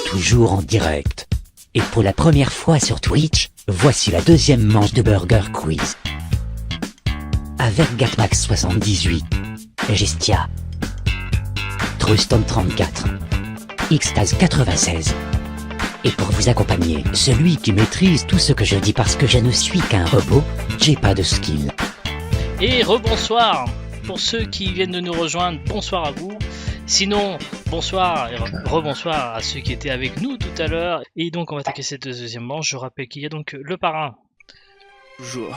Toujours en direct. Et pour la première fois sur Twitch, voici la deuxième manche de Burger Quiz. Avec Gatmax78, Gestia, Truston34, Xtaz96. Et pour vous accompagner, celui qui maîtrise tout ce que je dis parce que je ne suis qu'un robot, j'ai pas de skill. Et rebonsoir pour ceux qui viennent de nous rejoindre, bonsoir à vous. Sinon, bonsoir et rebonsoir à ceux qui étaient avec nous tout à l'heure. Et donc on va attaquer cette deuxième manche. Je rappelle qu'il y a donc le parrain. Bonjour.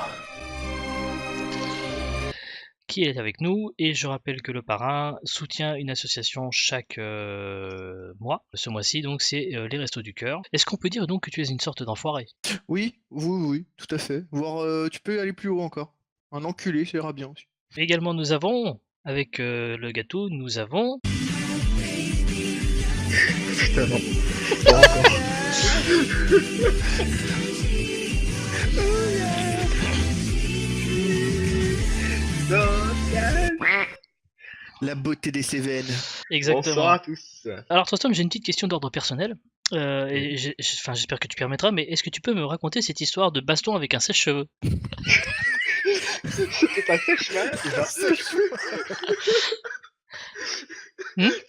Qui est avec nous, et je rappelle que le parrain soutient une association chaque mois. Ce mois-ci, donc, c'est les Restos du Cœur. Est-ce qu'on peut dire donc que tu es une sorte d'enfoiré ? Oui, tout à fait. Voire, tu peux aller plus haut encore. Un enculé, ça ira bien aussi. Également, nous avons, avec le gâteau, nous avons... Putain, non. Pas encore. La beauté des Cévennes. Exactement. Bonsoir à tous. Alors, Trostom, j'ai une petite question d'ordre personnel. Et j'espère que tu permettras, mais est-ce que tu peux me raconter cette histoire de baston avec un sèche-cheveux ? C'était un sèche-main.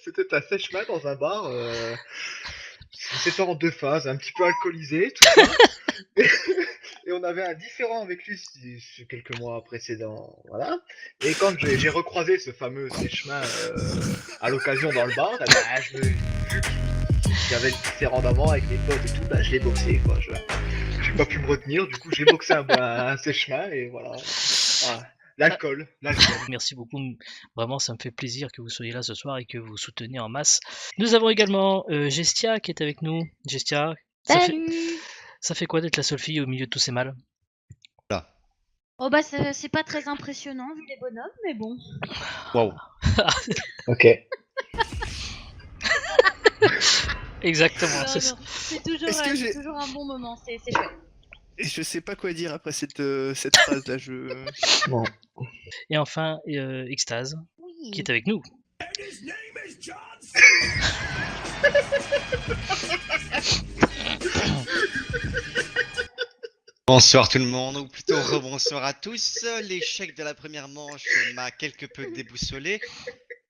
C'était un sèche-main dans un bar. C'était en deux phases, un petit peu alcoolisé, tout ça. Et on avait un différend avec lui quelques mois précédents, voilà. Et quand j'ai recroisé ce fameux sèche-main à l'occasion dans le bar, vu qu'il y avait le différend d'avant avec les potes et tout, je l'ai boxé, quoi. J'ai pas pu me retenir, du coup j'ai boxé un sèche-main et voilà. L'alcool. Merci beaucoup, vraiment ça me fait plaisir que vous soyez là ce soir et que vous souteniez en masse. Nous avons également Gestia qui est avec nous. Gestia, ça fait quoi d'être la seule fille au milieu de tous ces mâles ? Oh bah c'est pas très impressionnant vu les bonhommes, mais bon. Wow. Ok. Exactement. Non, c'est toujours un bon moment, c'est chouette. Et je sais pas quoi dire après cette phrase-là. Bon. Et enfin, Xtaz, qui est avec nous. Bonsoir tout le monde, ou plutôt rebonsoir à tous. L'échec de la première manche m'a quelque peu déboussolé.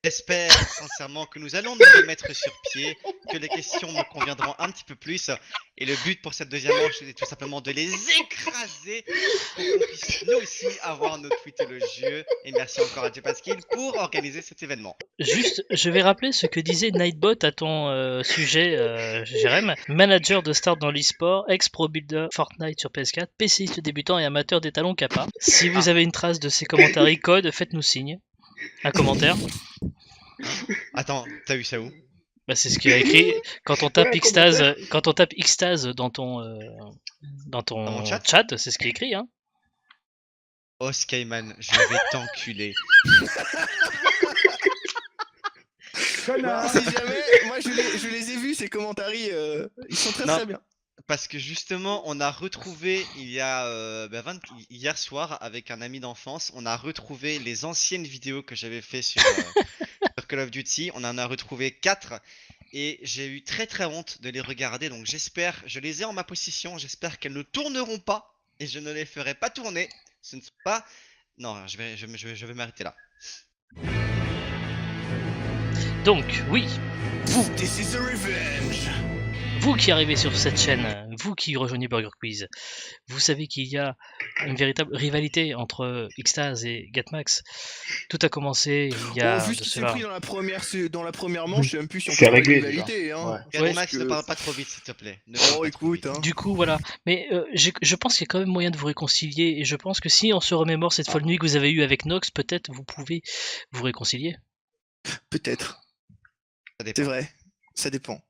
J'espère sincèrement que nous allons nous remettre sur pied, que les questions me conviendront un petit peu plus. Et le but pour cette deuxième manche, c'est tout simplement de les écraser pour qu'on puisse nous aussi avoir notre tweet élogieux. Et merci encore à Jepaskill pour organiser cet événement. Juste, je vais rappeler ce que disait Nightbot à ton sujet, Jérém. Manager de start dans l'e-sport, ex-pro builder Fortnite sur PS4, PCiste débutant et amateur des talons Kappa. Si vous avez une trace de ces commentaires code, faites-nous signe. Un commentaire. Attends, t'as eu ça où ? Bah c'est ce qu'il a écrit. Quand on tape Xtaz dans ton chat, c'est ce qu'il écrit, hein. Oh Skyman, je vais t'enculer. Bah, si jamais, moi je les ai vus ces commentaires, ils sont très bien. Parce que justement, on a retrouvé hier soir avec un ami d'enfance, on a retrouvé les anciennes vidéos que j'avais fait sur Call of Duty. On en a retrouvé 4 et j'ai eu très très honte de les regarder. Donc j'espère, je les ai en ma possession, j'espère qu'elles ne tourneront pas et je ne les ferai pas tourner. Ce ne sont pas. Non, je vais m'arrêter là. Donc, oui. This is a revenge. Vous qui arrivez sur cette chaîne, vous qui rejoignez Burger Quiz, vous savez qu'il y a une véritable rivalité entre Xtaz et Gatmax. Tout a commencé il y a Vu ce de qui s'est cela. pris dans la première manche, je sais même plus si on C'est parle de réglé, rivalité. Hein. Ouais, Max, ne parle pas trop vite s'il te plaît. Oh écoute, hein. Du coup, voilà. Mais je pense qu'il y a quand même moyen de vous réconcilier. Et je pense que si on se remémore cette folle nuit que vous avez eue avec Nox, peut-être vous pouvez vous réconcilier. Peut-être. Ça dépend. C'est vrai, ça dépend.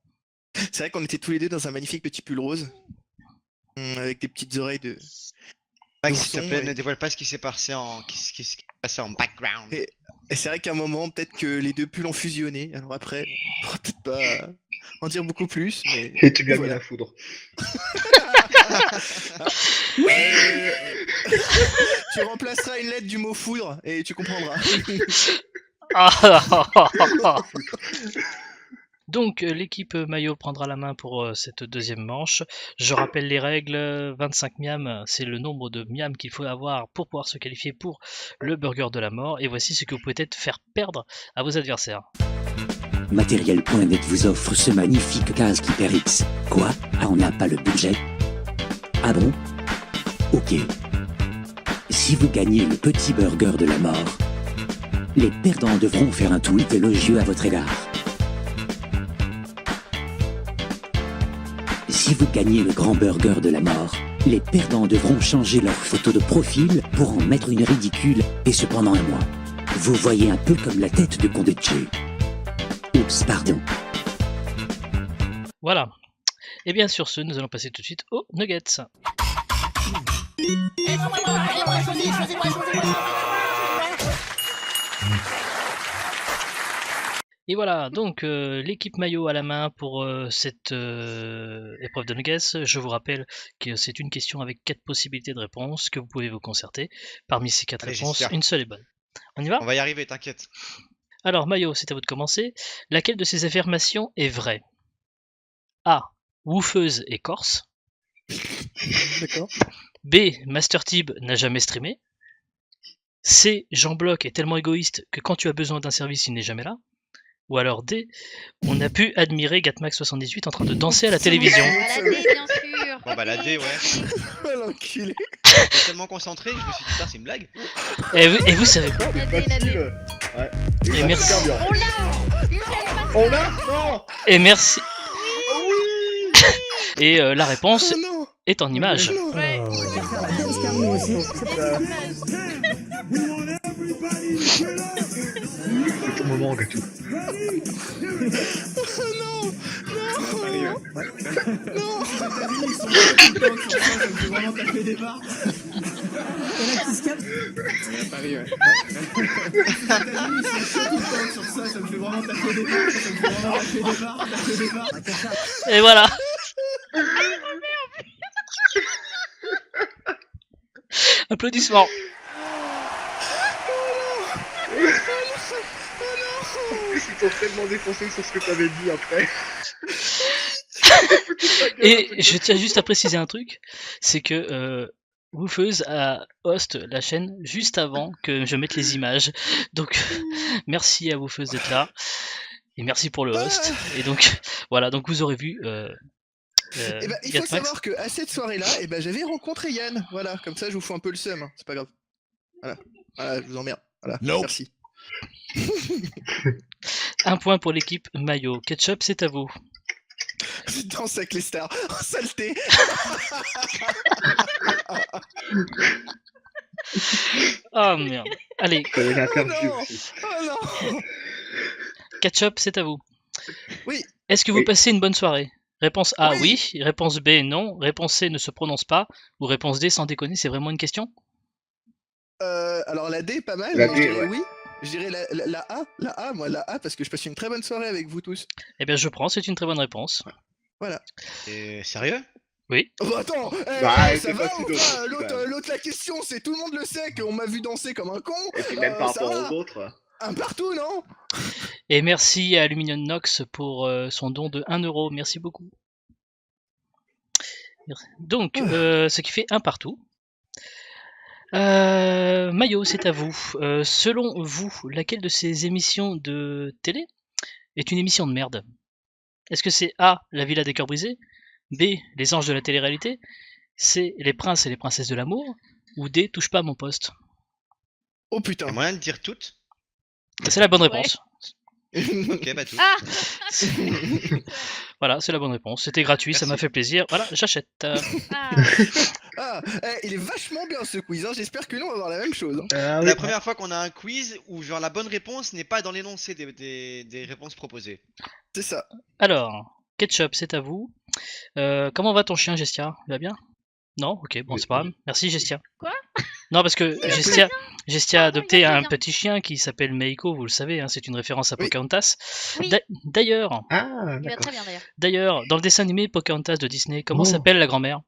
C'est vrai qu'on était tous les deux dans un magnifique petit pull rose, avec des petites oreilles de... Max, s'il te d'ourson, plaît, et- ne dévoile pas ce qui s'est passé en background. Et c'est vrai qu'à un moment, peut-être que les deux pulls ont fusionné. Alors après, on pourra peut-être pas en dire beaucoup plus, mais... Et tu lui as mis Voilà. la foudre. Tu remplaceras une lettre du mot foudre et tu comprendras. Donc, l'équipe Maillot prendra la main pour cette deuxième manche. Je rappelle les règles, 25 miams, c'est le nombre de miams qu'il faut avoir pour pouvoir se qualifier pour le burger de la mort. Et voici ce que vous pouvez peut-être faire perdre à vos adversaires. Matériel.net vous offre ce magnifique casque HyperX. Quoi? Ah, on n'a pas le budget? Ah bon? Ok. Si vous gagnez le petit burger de la mort, les perdants devront faire un tweet élogieux à votre égard. Si vous gagnez le grand burger de la mort, les perdants devront changer leur photo de profil pour en mettre une ridicule, et ce pendant un mois. Vous voyez un peu comme la tête de Condé. Oups, pardon. Voilà. Et bien sur ce, nous allons passer tout de suite aux nuggets. Et voilà, donc l'équipe Maillot à la main pour cette épreuve de nuggets. Je vous rappelle que c'est une question avec 4 possibilités de réponse, que vous pouvez vous concerter. Parmi ces 4 Allez, réponses, j'espère. une seule est bonne. On y va? On va y arriver, t'inquiète. Alors Maillot, c'est à vous de commencer. Laquelle de ces affirmations est vraie? A. Woofeuse est corse. D'accord. B. Master Tib n'a jamais streamé. C. Jean Bloch est tellement égoïste que quand tu as besoin d'un service, il n'est jamais là. Ou alors D. On a pu admirer Gatmax78 en train de danser à la télévision. La D, bien sûr. Bon bah la D, ouais. Oh, l'enculé. J'étais tellement concentré, je me suis dit, putain, c'est une blague. Et vous savez quoi? La D, la D. Ouais. Et merci. Super bien. On l'a. On l'a. Non. Et merci. Oh oui. Et la réponse Oh non. est en image. Non. Ouais. C'est ton moment, Gatou. Et voilà. Applaudissements. Ils sont tellement défoncés sur ce que t'avais dit après. Et je tiens juste à préciser un truc, c'est que Woofeuse a host la chaîne juste avant que je mette les images. Donc merci à Woofeuse d'être là. Et merci pour le host. Et donc voilà, donc vous aurez vu Eh ben, il faut Gatmax. savoir qu'à cette soirée-là, eh ben, j'avais rencontré Yann. Voilà, comme ça je vous fous un peu le seum. Hein. C'est pas grave. Voilà. Voilà, je vous emmerde. Voilà. Merci. Un point pour l'équipe Maillot. Ketchup, c'est à vous. Danse avec les stars. Oh, saleté. Oh merde. Allez, T'avais la Oh perdu non. aussi. Oh non. Ketchup, c'est à vous. Oui. Est-ce que vous Oui. passez une bonne soirée? Réponse A, Oui. oui. Réponse B, non. Réponse C, ne se prononce pas. Ou réponse D, sans déconner, c'est vraiment une question? Alors la D, pas mal. La mais D, je dirais ouais. oui. Je dirais la A. La A, moi, la A, parce que je passe une très bonne soirée avec vous tous. Eh bien, je prends, c'est une très bonne réponse. Voilà. Et sérieux? Oui. Oh, bah attends, Bah, ça c'est va pas si ou drôle, pas quand L'autre, même. l'autre, la question, c'est tout le monde le sait qu'on m'a vu danser comme un con. Et puis même par ça rapport va. aux autres. Un partout, non? Et merci à Aluminium Nox pour son don de 1 euro. Merci beaucoup. Donc, ce qui fait un partout. Maillot, c'est à vous. Selon vous, laquelle de ces émissions de télé est une émission de merde? Est-ce que c'est A, La Villa des Cœurs Brisés, B, Les Anges de la télé-réalité, C, Les Princes et les Princesses de l'amour, ou D, Touche pas à mon poste? Oh Y'a putain. moyen de dire toutes? C'est la bonne réponse. Ok, bah toutes. Ah. Voilà, c'est la bonne réponse. C'était gratuit, ça m'a Merci. fait plaisir. Voilà, j'achète. Ah. Ah, il est vachement bien ce quiz. Hein. J'espère que nous on va avoir la même chose. Hein. C'est la première fois qu'on a un quiz où genre la bonne réponse n'est pas dans l'énoncé des réponses proposées. C'est ça. Alors, Ketchup, c'est à vous. Comment va ton chien, Gestia? Il va bien? Non? Ok, bon, c'est pas grave. Merci, Gestia. Quoi? Non, parce que Gestia a Pardon, adopté il va un bien. petit chien qui s'appelle Meiko, vous le savez, hein, c'est une référence à Oui. Pocahontas. Oui. D'ailleurs, Ah, Il va d'accord. très bien d'ailleurs. dans le dessin animé Pocahontas de Disney, comment Oh. s'appelle la grand-mère?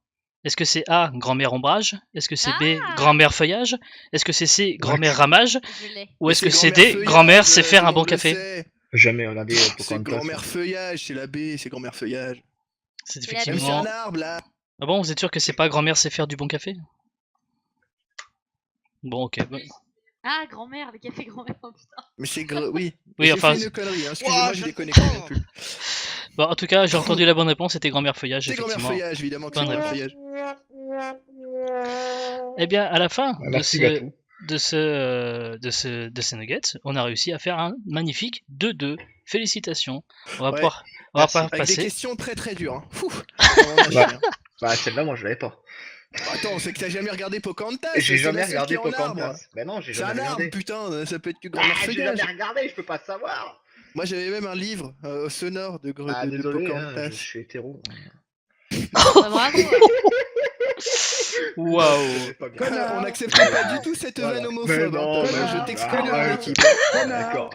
Est-ce que c'est A, grand-mère ombrage? Est-ce que c'est B, Ah. grand-mère feuillage? Est-ce que c'est C, grand-mère ramage? Je l'ai. Ou est-ce que c'est grand-mère D, feuillage, grand-mère sait tout faire le un bon monde le café? sait. Jamais regardé C'est Pocahontas. grand-mère feuillage, c'est la B, c'est grand-mère feuillage. C'est C'est la B. Même sur effectivement... un arbre là. Ah bon, vous êtes sûr que c'est pas grand-mère sait faire du bon café? Bon, ok. Bon. Ah, grand-mère, le café grand-mère. Oh, putain. Mais c'est oui. Oui, J'ai enfin, fait une connerie, hein. Excusez-moi, Ouah, j'ai je des le connexions comprends. non plus. Bon, en tout cas, j'ai entendu la bonne réponse, c'était grand-mère feuillage, C'est grand-mère effectivement. feuillage, évidemment que c'est Bonne grand-mère réponse. feuillage. Eh bien, à la fin de Merci Gatou. ces nuggets, on a réussi à faire un magnifique 2-2. Félicitations. On va Ouais. pouvoir, on va Merci. pas Avec des passer. questions très très dures. Hein. Fou. Vraiment, Bah. machin. Bah celle-là moi je l'avais pas. Attends, c'est que t'as jamais regardé Pocahontas. J'ai c'est jamais la seule regardé qui est en arbre. Pocahontas. Mais non, j'ai C'est un jamais arbre, regardé. putain, ça peut être que grand-mère J'ai feuillage. jamais regardé, je peux pas savoir. Moi j'avais même un livre sonore de, Ah de désolé, hein, Pocahontas. je suis hétéro. Bah, bravo. Waouh. C'est pas grave. On n'accepte pas du tout cette Voilà. vanne homophobe. Mais hein, non, Tom, mais je non. t'exclus de Ah, l'équipe. D'accord.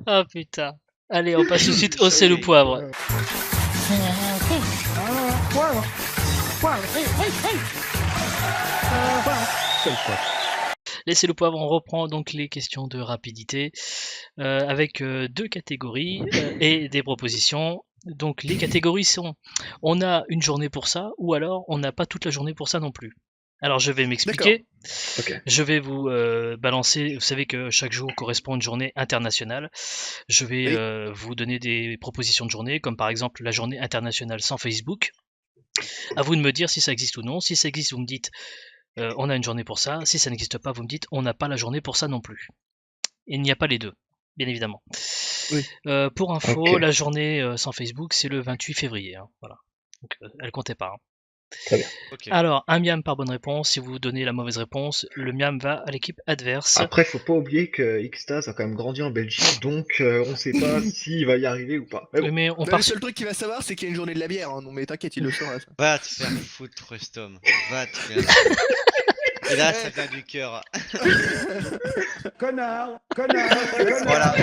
Ah putain. Allez, on passe tout de suite au sel ou poivre. Laissez le poivre, on reprend donc les questions de rapidité avec deux catégories et des propositions. Donc les catégories sont on a une journée pour ça ou alors on n'a pas toute la journée pour ça non plus. Alors je vais m'expliquer. Ok. Je vais vous balancer, vous savez que chaque jour correspond à une journée internationale. Je vais Oui. vous donner des propositions de journée, comme par exemple la journée internationale sans Facebook. À vous de me dire si ça existe ou non. Si ça existe, vous me dites on a une journée pour ça. Si ça n'existe pas, vous me dites on n'a pas la journée pour ça non plus. Il n'y a pas les deux, bien évidemment. Oui. Pour info, Ok. la journée sans Facebook, c'est le 28 février. Hein, voilà. Donc, elle comptait pas. Hein. Ok. Alors, un miam par bonne réponse. Si vous donnez la mauvaise réponse, le miam va à l'équipe adverse. Après, faut pas oublier que Xtaz a quand même grandi en Belgique, donc on sait pas s'il va y arriver ou pas. Mais bon. Mais on Bah, part le seul truc qu'il va savoir, c'est qu'il y a une journée de la bière. Hein. Non, mais t'inquiète, il le saura. Ça. Va te faire foutre, Rustom. Va te faire. Et là, ça vient du cœur. Connard. Voilà.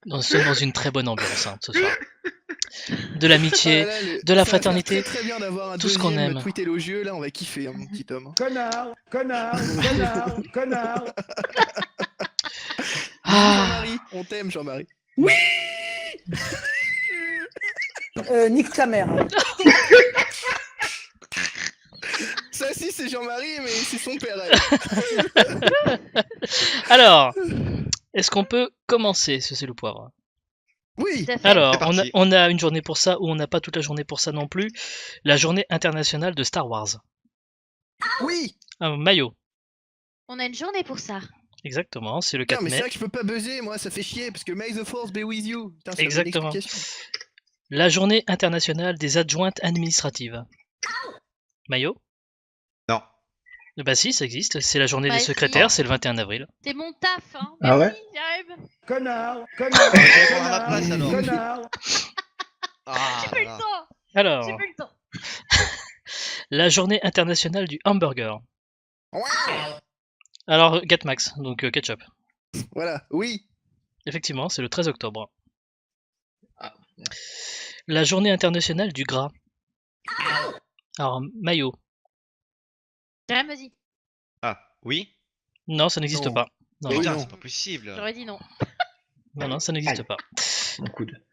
Nous sommes dans une très bonne ambiance hein, ce soir. De l'amitié, Ah, là, de la ça va faire fraternité, Très très bien d'avoir un tout ce qu'on deuxième aime. tweet élogieux. Là, on va kiffer, hein, mon petit homme. Connard. Ah, Jean-Marie, on t'aime, Jean-Marie. Nique ta mère. Ça, si, c'est Jean-Marie, mais c'est son père. Elle. alors, est-ce qu'on peut commencer ce c'est le poivre? Oui. Tout à fait. Alors, C'est parti. on a une journée pour ça ou on n'a pas toute la journée pour ça non plus. La journée internationale de Star Wars. Oui. Mayo. On a une journée pour ça. Exactement, c'est le Putain, 4 mais c'est mai. vrai que je peux pas buzzer, moi, ça fait chier, parce que May the Force be with you. Putain, c'est Exactement. une explication. La journée internationale des adjointes administratives. Mayo. Non. Bah si, ça existe. C'est la journée Bah des si. secrétaires, c'est le 21 avril. C'est mon taf, hein. Ah Merci, j'arrive. Connard. Je vais prendre ma place alors. Connard. Ah, J'ai plus le là. temps. Alors, J'ai plus le temps. la journée internationale du hamburger. Ouais. Alors, Gatmax, donc ketchup. Voilà, oui. Effectivement, c'est le 13 octobre. Ah, La journée internationale du gras. Alors, Mayo. J'arrive, vas-y. Ah, oui. Non, ça n'existe Non. pas. Non, Oui, non, Putain, non. c'est pas possible. J'aurais dit non. non, ça n'existe Aïe. pas. mon coude.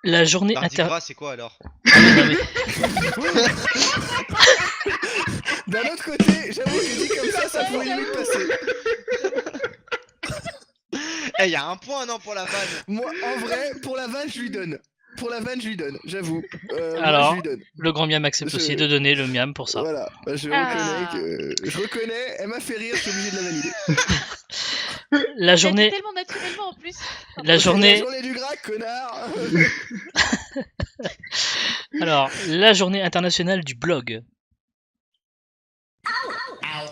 La journée Mardi internationale... gras, c'est quoi alors? D'un autre côté, j'avoue que dit comme ça pourrait limite passer. Eh, y a un point, non, pour la vanne. Moi, en vrai, pour la vanne, je lui donne. Pour la vanne, je lui donne, j'avoue. Moi, Alors, je lui donne. Le grand miam accepte Je- aussi de donner le miam pour ça. Voilà, bah, je Ah. reconnais que. Je reconnais, elle m'a fait rire, je suis obligé de la valider. La Ça journée... dit tellement naturellement en plus. La journée... La journée du gras, connard. Alors, la journée internationale du blog.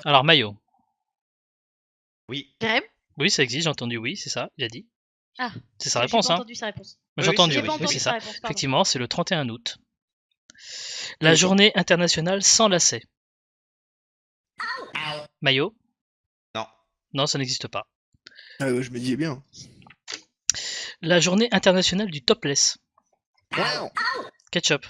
Alors, Mayo. Oui. J'arrive. Oui, ça existe, j'ai entendu oui, c'est ça, il a dit. Ah. C'est sa J'ai réponse, pas hein. entendu sa réponse. J'ai Oui, entendu, c'est J'ai oui, pas oui, entendu c'est sa ça. réponse, pardon. Effectivement, c'est le 31 août. La D'accord. journée internationale sans lacets. Mayo. Non. Non, ça n'existe pas. Ah ouais, je me disais bien. La journée internationale du topless. Wow. Ketchup.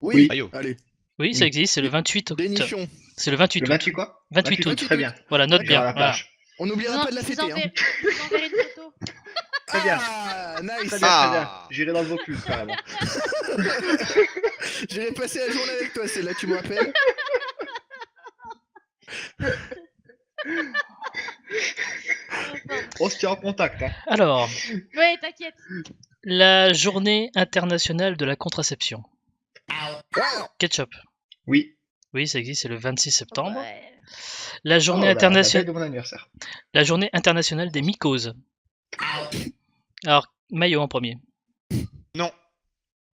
Oui. Maillot. Allez. Oui, ça existe, c'est le 28 août. Dénichons. C'est le 28 Le août. 28 quoi 28 août. Très bien. Voilà, note J'irai à bien. la Voilà. plage. On n'oubliera pas de la Je fêter. vous Hein. enverrai une photo. Très bien. Ah, nice. Très bien, très bien. Ah. J'irai dans le Vaucluse carrément. J'irai passer la journée avec toi, celle-là, tu me rappelles. On se tient en contact. Hein. Alors, Ouais, t'inquiète. la journée internationale de la contraception. Wow. Ketchup. Oui. Oui, ça existe, c'est le 26 septembre. Ouais. La journée, Oh, la veille internationale... de mon anniversaire. la journée internationale des mycoses. Alors, Maillot en premier. Non.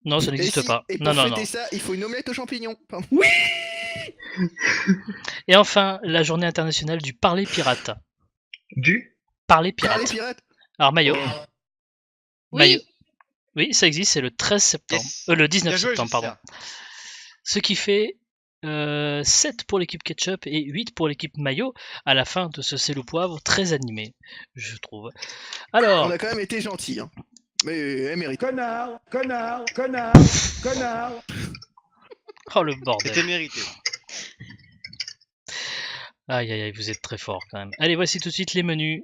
Non, ça Et, n'existe si- pas. et pour Non, non, fêter non. ça, il faut une omelette aux champignons. Pardon. Et enfin, la journée internationale du parler pirate. Du Parler Ah, les pirate. pirates. Alors, Maillot. Oui. Maillot. Oui, ça existe, c'est le 13 septembre. Yes. Le 19 Bien joué, septembre, pardon. Justin. Ce qui fait 7 pour l'équipe Ketchup et 8 pour l'équipe Maillot à la fin de ce C'est le poivre très animé, je trouve. Alors, On a quand même été gentils. Hein. Mais elle mérite. Connard, connard, connard, connard. oh le bordel. C'était mérité. Aïe aïe aïe, vous êtes très fort quand même. Allez, voici tout de suite les menus.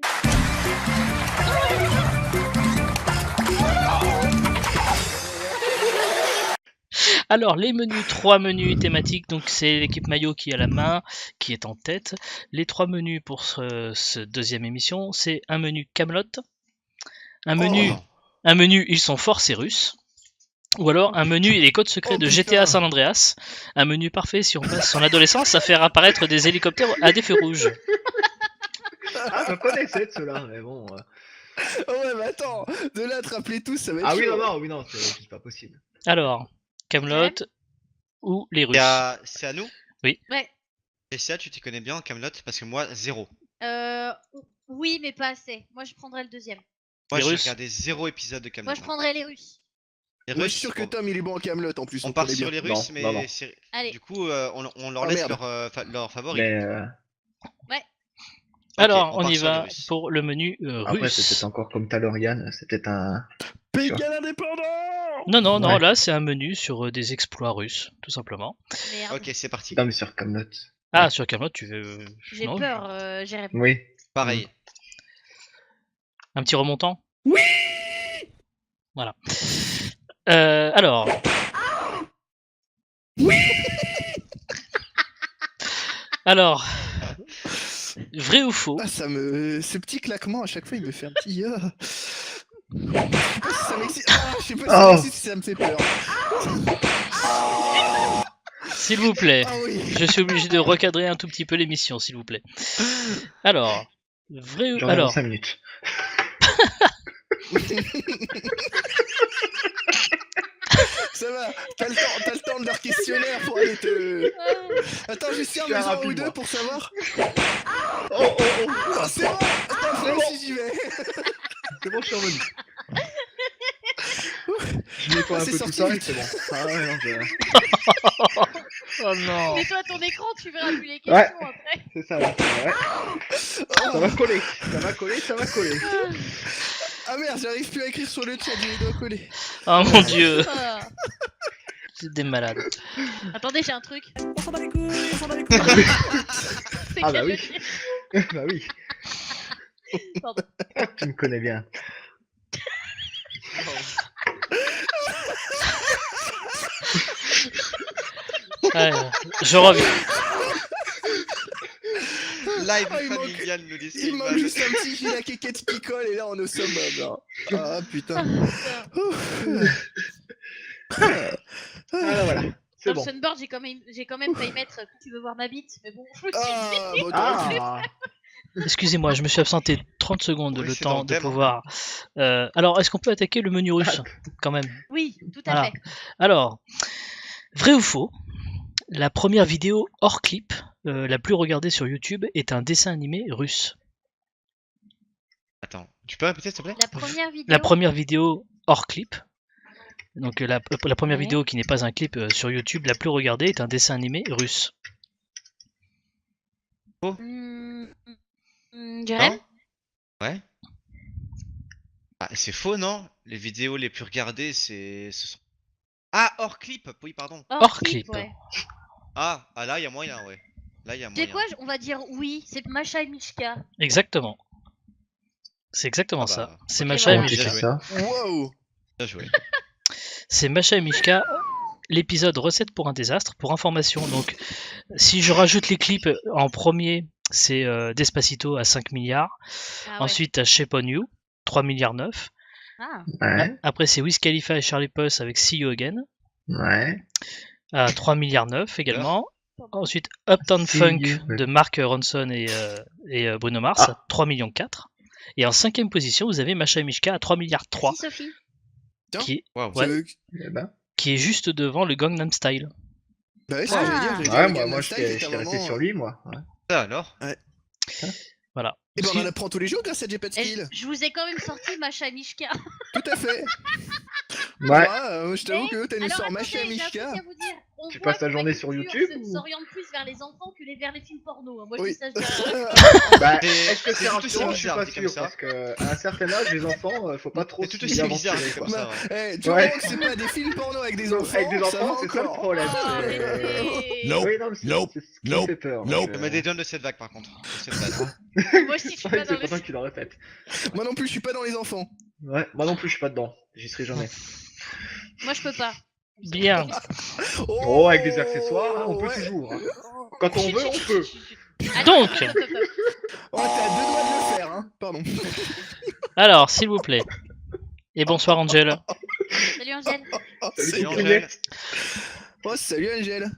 Alors, les menus, 3 menus thématiques, donc c'est l'équipe Maillot qui a la main, qui est en tête. Les 3 menus pour ce deuxième émission, c'est un menu Camelot, un menu, Oh. un menu Ils sont forts, c'est russe, ou alors un menu Les codes secrets Oh, de putain. GTA San Andreas, un menu parfait si on passe son adolescence à faire apparaître des hélicoptères à des feux rouges. Ah, je connaissais de ceux-là, mais bon. Oh ouais, mais attends. De là à te rappeler tous, ça va être Ah oui, chaud. non, non, c'est juste pas possible. Alors, Camelot ou les Russes. C'est à nous Ouais. Et ça, tu t'y connais bien en Camelot parce que moi, zéro. Oui, mais pas assez. Moi, je prendrais le deuxième. Moi, Les j'ai Russes. regardé 0 épisode de Camelot. Moi, je prendrais les Russes. Les Moi, je Russes, suis sûr que bon, Tom, il est bon en Camelot en plus. on donc part est sur bien. les Russes, Non, mais non, non. du Allez. coup, on leur Ah, laisse merde. leur favori. Mais Ok, Alors, on part y sur les va Russes. pour le menu après, c'est russe. peut-être encore comme Talorian, c'est peut-être un. Pékin indépendant. Non, non, non, Ouais. là c'est un menu sur des exploits russes, tout simplement. Merde. Ok, c'est parti. Non, mais sur Camelot. Ah, sur Camelot, tu veux. J'ai non, peur, Jérémy. Oui. Pareil. Un petit remontant. Oui. Voilà. Alors. Alors. Vrai ou faux? Ah, ce petit claquement à chaque fois, il me fait un petit. Je sais pas si ça m'excite. Ah, je sais pas si ça Oh. m'excite, si ça me fait peur. S'il vous plaît. Ah oui. Je suis obligé de recadrer un tout petit peu l'émission, s'il vous plaît. Alors. Vrai ou. J'en ai dans Alors. 5 minutes. Ça va, t'as le temps de leur questionnaire pour aller te. Attends, juste un Super besoin rapide, ou deux moi. pour savoir. Oh, Ah, c'est bon. Attends, C'est moi bon. aussi j'y vais. c'est bon, je suis revenu. Je nettoie Ah, un c'est peu sorti tout ça et vite. c'est bon. Ah ouais, non, Oh non. Mets-toi ton écran, tu verras plus les questions après. c'est ça, là, ouais. Ça va coller, ça va coller, ça va coller. Ah merde, j'arrive plus à écrire sur le chat, il doit coller. Oh mon dieu. Ah. C'est des malades. Attendez, j'ai un truc. On s'en bat les couilles, on s'en bat les couilles. C'est Ah quel bah oui. le pire Bah oui, Pardon. tu me connais bien. Ouais, je reviens. Live Ah, il manque- familial, nous dit Il manque Sylvain. juste un petit fil à quéquette qui colle et là on est au summum. Là. Ah putain. Ah voilà, c'est Dans bon. le Sunboard, j'ai quand même failli mettre tu veux voir ma bite, mais bon, je me suis dit. Ah, bon, t'aurais pu. Ah, Excusez-moi, je me suis absenté 30 secondes, Oui, le c'est dans temps le de thème, hein. pouvoir. Alors, est-ce qu'on peut attaquer le menu russe quand même? Oui, tout à Voilà. fait. Alors, vrai ou faux? La première vidéo hors clip, la plus regardée sur YouTube, est un dessin animé russe. Attends, tu peux répéter s'il te plaît? La première vidéo. La première vidéo hors clip, donc la première Ouais. vidéo qui n'est pas un clip sur YouTube, la plus regardée est un dessin animé russe. Jérém Ouais. Ah, c'est faux, non? Les vidéos les plus regardées, ce sont. Ah, hors clip! Oui, pardon. Hors clip. ouais. Ah, là, il y a moyen, ouais. Là, il y a Tu sais moyen. quoi, on va dire oui, c'est Masha et Mishka. Exactement. C'est exactement Ah bah, ça. C'est ok, Masha et voilà. bien Mishka. joué. ça. Wow. Bien joué. C'est Masha et Mishka. L'épisode recette pour un désastre. Pour information, donc, si je rajoute les clips en premier, c'est Despacito à 5 milliards. Ah ouais. Ensuite, t'as Shape on You, 3 milliards 9. Ah. Ouais, Après, c'est Wiz Khalifa et Charlie Puth avec See You Again, ouais. à 3 milliards 9 également. Ensuite, Uptown See Funk You. de Mark Ronson et Bruno Mars Ah. à 3 millions 4. Et en cinquième position, vous avez Masha et Mishka à 3 milliards 3, Si, Sophie. qui, Waouh. ouais, Eh ben. qui est juste devant le Gangnam Style. Bah ouais, c'est ce que j'allais dire. j'allais dire, Ouais, le moi Gangnam j'étais Style, j'étais resté vraiment, sur lui, moi. Ouais. Ça alors? Voilà. Et ben on Si- en apprend tous les jours grâce à J-Pad Et Skill. je vous ai quand même sorti Masha et Mishka. Tout à fait. Ouais. Moi, je t'avoue que t'as nous Alors sort attendez, Masha et j'ai un Mishka. truc à vous dire. On Tu voit passes ta que journée la sur culture YouTube ou- s'oriente plus vers les enfants que vers les films porno. Moi Oui. je dis ça, je dis rien. Bah, C'est- est-ce que c'est c'est tout un aussi film? Je suis bizarre, pas dit comme sûr, ça. parce que à un certain âge, les enfants, faut pas trop C'est tout s'y aussi bizarre aventurer, dit comme quoi. ça. Ouais. Eh, tu Ouais. vois que c'est pas des films porno avec des Donc, enfants, avec des ça va enfants, c'est ça le encore. problème. Ah, c'est- arrêtez. Nope. Oui, non, mais c'est Nope. c'est ce qui me Nope. fait peur. Nope. Je me dédonne de cette vague par contre. De cette vague. Moi aussi je suis pas Ouais, dans c'est le pour ça que tu le répètes. Moi non plus, je suis pas dans les enfants. Ouais, moi non plus, je suis pas dedans. J'y serai jamais. Moi je peux pas. Bien. Oh, avec des accessoires, hein, on peut ouais. toujours. Hein. Quand on veut, on peut. Allez, Donc. hop, hop, hop, hop. Oh, t'as deux doigts de le faire, hein. Pardon. Alors, s'il vous plaît. Et bonsoir, Angel. Salut Angèle. Oh, Salut, c'est- Angèle. oh, salut Angèle.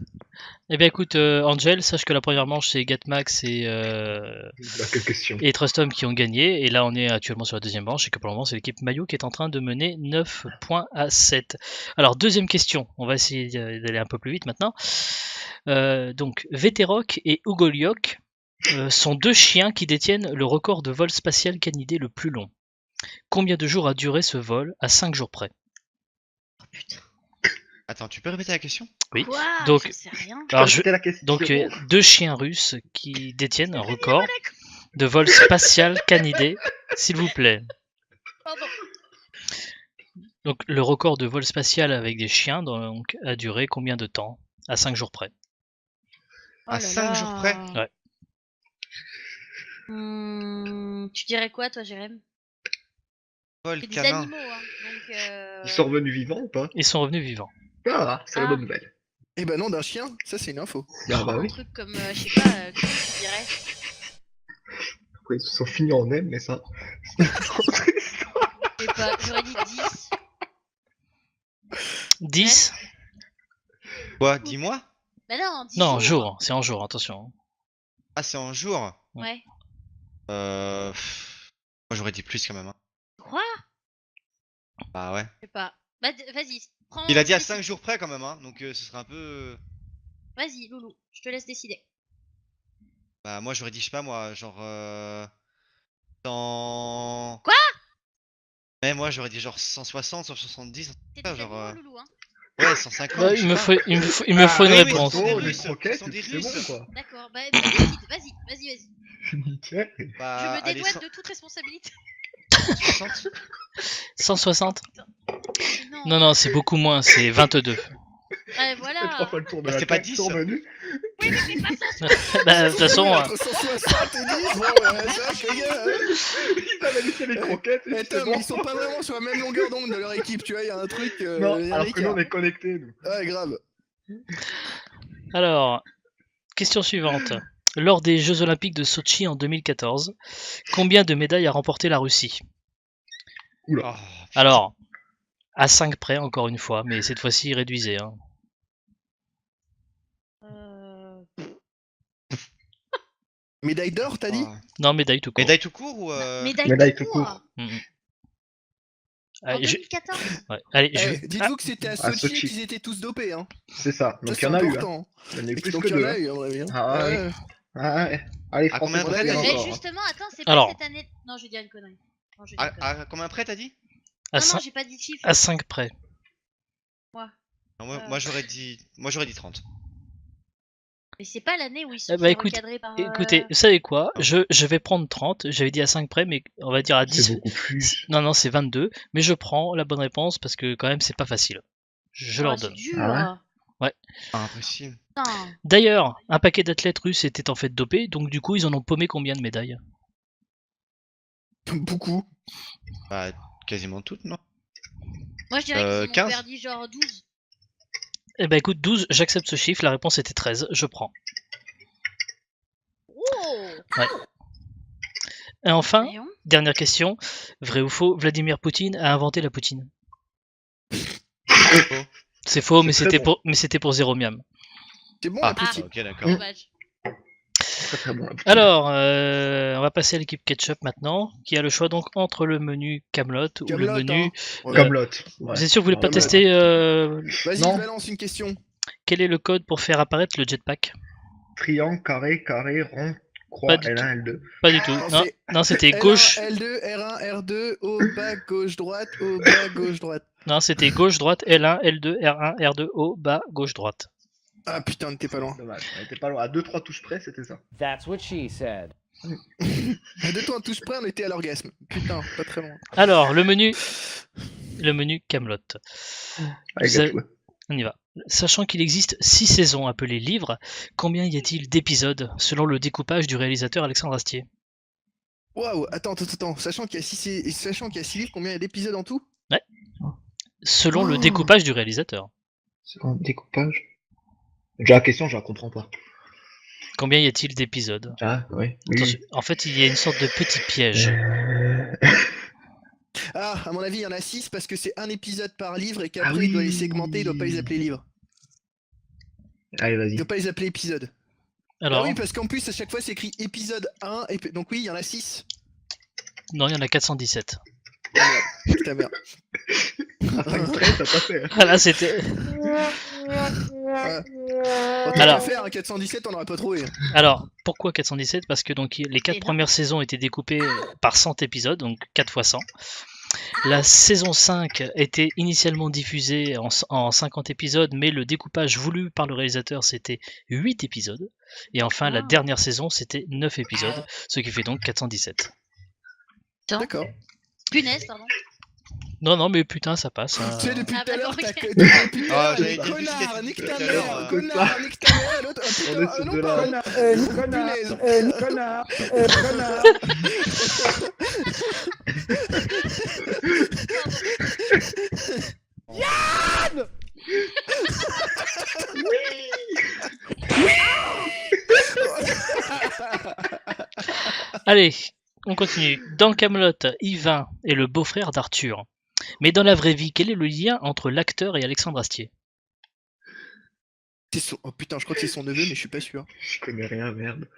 Eh bien, écoute, Angel, sache que la première manche, c'est Gatmax Bah, quelle question. et Trustom qui ont gagné. Et là, on est actuellement sur la deuxième manche. Et que pour le moment, c'est l'équipe Mayo qui est en train de mener 9 points à 7. Alors, deuxième question. On va essayer d'aller un peu plus vite maintenant. Donc, Veterok et Ugoliok sont deux chiens qui détiennent le record de vol spatial canidé le plus long. Combien de jours a duré ce vol à 5 jours près? Attends, tu peux répéter la question? Oui. Quoi? Donc- Je sais rien. Alors, C'était la question. Donc, deux chiens russes qui détiennent un record de vol spatial canidé, s'il vous plaît. Pardon. Donc, le record de vol spatial avec des chiens donc, a duré combien de temps? À 5 jours près. À Oh là 5 jours près? là. Ouais. Tu dirais quoi toi Jérém? Vol C'est des canin. animaux hein. Donc Ils sont revenus vivants ou pas? Ils sont revenus vivants. Ah, c'est la Ah. bonne nouvelle. Eh ben non, d'un chien, ça c'est une info. Ah bah un oui. truc comme je sais pas comment tu dirais. Après, ils se sont finis en M, mais ça. Je sais pas, j'aurais dit 10. 10? Quoi? Dis-moi? Bah non, 10 Non, jours. jour. C'est en jour, attention. Ah, c'est en jour? Ouais. Moi j'aurais dit plus quand même. Hein. Quoi? Bah ouais. Je sais pas. Bah vas-y, prends. Il a dit à décide. 5 jours près quand même, hein. Donc ce serait un peu. Vas-y, Loulou, je te laisse décider. Bah moi j'aurais dit, je sais pas moi, genre. Dans. Quoi? Mais moi j'aurais dit genre 160, 170, C'est ah, des genre. animaux, Loulou, hein. Ouais, 150. Bah, je il me sais faut, il me faut une oui, oui, réponse. c'est des Oh, les Russes, croquettes, ce sont des c'est bon Russes. quoi. D'accord, bah décide, vas-y. Nickel. pas. Je Bah, me allez, dédouane de toute responsabilité. 160. 160? Non, Non, c'est beaucoup moins, c'est 22. Ouais, C'est 3 voilà. fois le tour de Bah, la c'est pas tête, 10. ils sont revenus. Oui, mais c'est pas ça. Bah, de toute façon, Entre 160 et 10, bon, c'est vrai que les gars. Ils avaient laissé les croquettes et Eh, c'était Tom, bon. ils sont pas vraiment sur la même longueur d'onde de leur équipe, tu vois, il y a un truc. Non, y a un alors que nous écart. on est connectés, nous. Ouais, grave. alors, question suivante. Lors des Jeux Olympiques de Sochi en 2014, combien de médailles a remporté la Russie? Oh, putain. Alors, à 5 près, encore une fois, mais cette fois-ci réduisé. Hein. Médaille d'or, t'as dit? Oh. Non, médaille tout court. Médaille tout court ou. Médaille tout court. Mhm. En Allez, 2014. ouais, allez, je Eh, vais- dites-vous que c'était à à Sochi et Sochi. qu'ils étaient tous dopés, hein. C'est ça. Ça, Donc c'est il y en a eu. Hein. important. Il y en a eu Et plus donc, que il y en deux. a Hein. eu, à mon avis. Hein. Ah ouais. Ouais. Ah ouais. Allez, À Français, combien ça près, tient t'as dit Mais encore. Hein. justement, attends, c'est Alors. pas cette année. Non, je vais dire une connerie. Non, je vais dire une connerie. À combien près t'as dit? à, Non, non, 5, j'ai pas dit de chiffre. à 5 près. Non, moi j'aurais dit. Moi j'aurais dit 30. Mais c'est pas l'année où ils sont Eh bah, fait écoute, recadrer par. Écoutez, vous savez quoi, je vais prendre 30, j'avais dit à 5 près, mais on va dire à 10. C'est beaucoup plus. Non, non, c'est 22, mais je prends la bonne réponse parce que quand même c'est pas facile. Je leur C'est donne. dur. Ah Impossible. Putain. D'ailleurs, un paquet d'athlètes russes était en fait dopé, donc du coup ils en ont paumé combien de médailles? Beaucoup. Bah, quasiment toutes, non? Moi je dirais qu'ils en ont 15. perdu genre 12. Eh ben écoute, 12, j'accepte ce chiffre, la réponse était 13, je prends. Oh. Et enfin, Voyons. dernière question, vrai ou faux, Vladimir Poutine a inventé la poutine? Faux. C'est faux, mais C'est très c'était pour 0 miam. C'est bon, Ah, la poutine. ok, d'accord. Dommage. Très très bon. Alors, on va passer à l'équipe Ketchup maintenant, qui a le choix donc entre le menu Camelot ou le Kaamelott, menu. hein. Ouais. Camelot. Ouais. Vous êtes sûr que vous voulez pas Kaamelott. tester Vas-y, Non. balance une question. quel est le code pour faire apparaître le jetpack? Triangle, carré, carré, rond, croix, Pas du L1, L2. Pas du tout. Non, Non, c'est non, c'était L1, gauche. L2, R1, R2, haut, bas, gauche, droite, haut, bas, gauche, droite. Non, c'était gauche, droite, L1, L2, R1, R2, haut, bas, gauche, droite. Ah putain, on était pas loin. Dommage, on était pas loin. À 2-3 touches près, c'était ça. That's what she said. À 2 temps à touche près, on était à l'orgasme. Putain, pas très loin. Alors, le menu Camelot. Avec Vous avez- Gatou. On y va. Sachant qu'il existe 6 saisons appelées livres, combien y a-t-il d'épisodes selon le découpage du réalisateur Alexandre Astier? Waouh, attends. Sachant qu'il y a 6 livres, combien il y a d'épisodes en tout? Selon le Oh. découpage du réalisateur. C'est un découpage. Déjà, la question, je la comprends pas. Combien y a-t-il d'épisodes? Ah, oui. Attention, en fait, il y a une sorte de petit piège. Ah, à mon avis, il y en a 6 parce que c'est un épisode par livre et qu'après Ah oui. il doit les segmenter, il doit pas les appeler livres. Allez, Il vas-y. doit pas les appeler épisodes. Alors, Ah oui, parce qu'en plus, à chaque fois, c'est écrit épisode 1, donc oui, il y en a 6. non, il y en a 417. Putain, merde. Exprès, t'as pas fait. Voilà, c'était. Autant Alors. le faire, hein, 417, on n'aurait pas trouvé. Alors, pourquoi 417? Parce que donc les 4 Énorme. premières saisons étaient découpées par 100 épisodes, donc 4 fois 100. La saison 5 était initialement diffusée en 50 épisodes, mais le découpage voulu par le réalisateur c'était 8 épisodes. Et enfin, la Ah. dernière saison c'était 9 épisodes, ce qui fait donc 417. D'accord. Punaise, pardon. Non, non, mais putain, ça passe. hein. Tu sais, depuis Ah tout à bah l'heure, non, t'as ok. que. Depuis tout à Ah, l'heure, j'avais dit connard, jusqu'à nique tout ta à mère, l'heure, connard, nique ta mère, l'autre. Ah On putain, est ah sur non, de pas. la- Connard, Punaise. connard, connard. Allez, on continue. Dans Camelot, Yvain est le beau-frère d'Arthur. Mais dans la vraie vie, quel est le lien entre l'acteur et Alexandre Astier? Oh putain, je crois que c'est son neveu, mais je suis pas sûr. Je connais rien, merde.